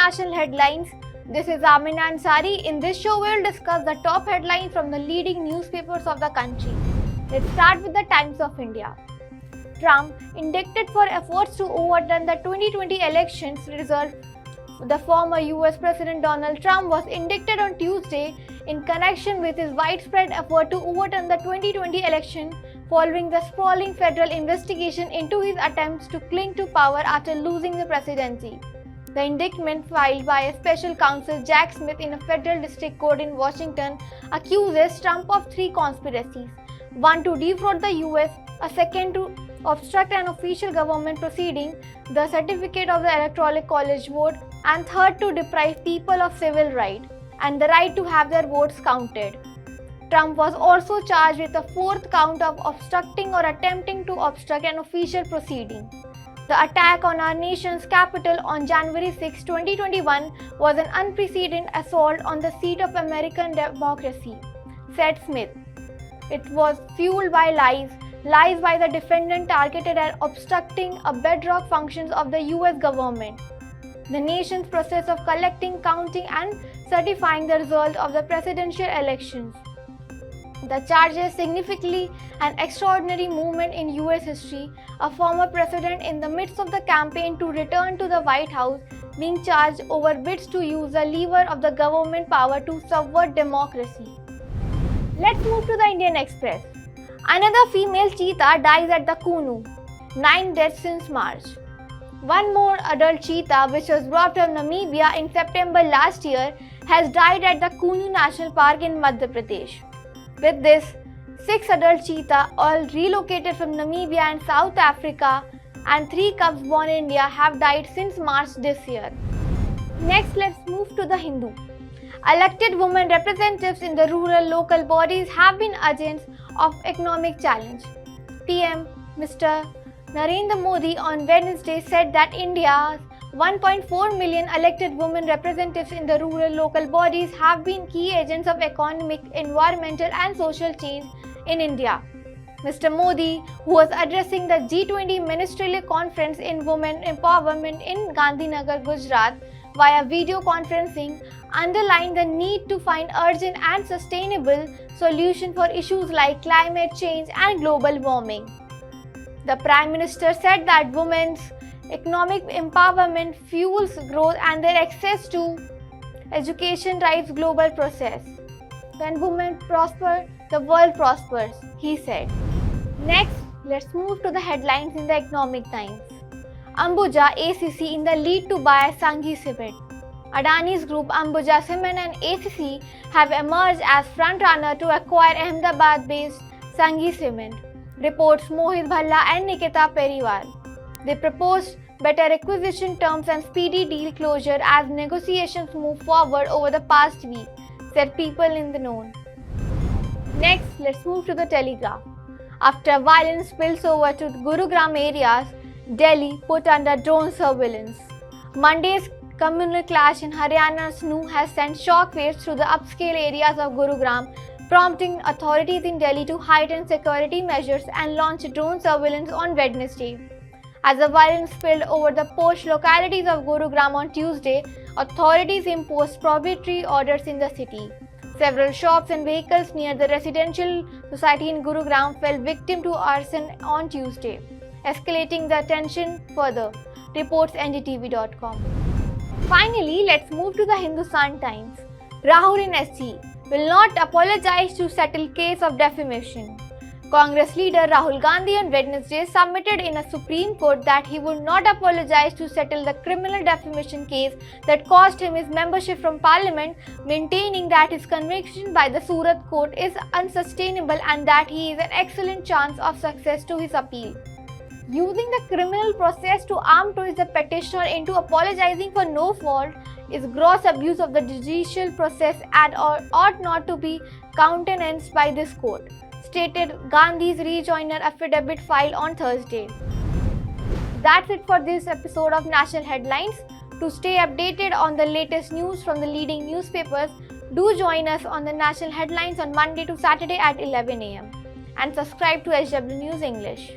National Headlines. This is Amina Ansari. In this show, we will discuss the top headlines from the leading newspapers of the country. Let's start with the Times of India. Trump indicted for efforts to overturn the 2020 elections result. The former US President Donald Trump was indicted on Tuesday in connection with his widespread effort to overturn the 2020 election following the sprawling federal investigation into his attempts to cling to power after losing the presidency. The indictment filed by a special counsel Jack Smith in a federal district court in Washington accuses Trump of three conspiracies: one to defraud the US, a second to obstruct an official government proceeding, the certificate of the Electoral College vote, and third to deprive people of civil rights and the right to have their votes counted. Trump was also charged with a fourth count of obstructing or attempting to obstruct an official proceeding. The attack on our nation's capital on January 6, 2021 was an unprecedented assault on the seat of American democracy, said Smith. It was fueled by lies by the defendant targeted at obstructing a bedrock functions of the US government, the nation's process of collecting, counting, and certifying the result of the presidential elections. The charges significantly an extraordinary movement in US history, a former president in the midst of the campaign to return to the White House being charged over bids to use the lever of the government power to subvert democracy. Let's move to the Indian Express. Another female cheetah dies at the Kunu. 9 deaths since March. One more adult cheetah, which was brought from Namibia in September last year, has died at the Kunu National Park in Madhya Pradesh. With this, 6 adult cheetah, all relocated from Namibia and South Africa, and 3 cubs born in India have died since March this year. Next, let's move to the Hindu. Elected women representatives in the rural local bodies have been agents of economic challenge. PM Mr. Narendra Modi on Wednesday said that India's 1.4 million elected women representatives in the rural local bodies have been key agents of economic, environmental and social change in India. Mr. Modi, who was addressing the G20 Ministerial Conference in Women Empowerment in Gandhinagar, Gujarat via video conferencing, underlined the need to find urgent and sustainable solutions for issues like climate change and global warming. The Prime Minister said that women's economic empowerment fuels growth and their access to education drives global process. When women prosper, the world prospers, he said. Next, let's move to the headlines in the Economic Times. Ambuja ACC in the lead to Bayer Sanghi cement. Adani's group Ambuja Cement and ACC have emerged as front-runner to acquire Ahmedabad-based Sanghi Cement, reports Mohit Bhalla and Nikita Periwal. They proposed better acquisition terms and speedy deal closure as negotiations move forward over the past week, said people in the know. Next, let's move to the Telegraph. After violence spills over to Gurugram areas, Delhi put under drone surveillance. Monday's communal clash in Haryana's Kunu has sent shockwaves through the upscale areas of Gurugram, prompting authorities in Delhi to heighten security measures and launch drone surveillance on Wednesday. As the violence spilled over the posh localities of Gurugram on Tuesday, authorities imposed prohibitory orders in the city. Several shops and vehicles near the residential society in Gurugram fell victim to arson on Tuesday, escalating the tension further, reports NDTV.com. Finally, let's move to the Hindustan Times. Rahul in SC will not apologize to settle case of defamation. Congress leader Rahul Gandhi on Wednesday submitted in a Supreme Court that he would not apologize to settle the criminal defamation case that cost him his membership from Parliament, maintaining that his conviction by the Surat court is unsustainable and that he is an excellent chance of success to his appeal. Using the criminal process to arm twist the petitioner into apologizing for no fault is gross abuse of the judicial process and ought not to be countenanced by this court, stated Gandhi's rejoinder affidavit filed on Thursday. That's it for this episode of National Headlines. To stay updated on the latest news from the leading newspapers, do join us on the National Headlines on Monday to Saturday at 11 am and subscribe to HW News English.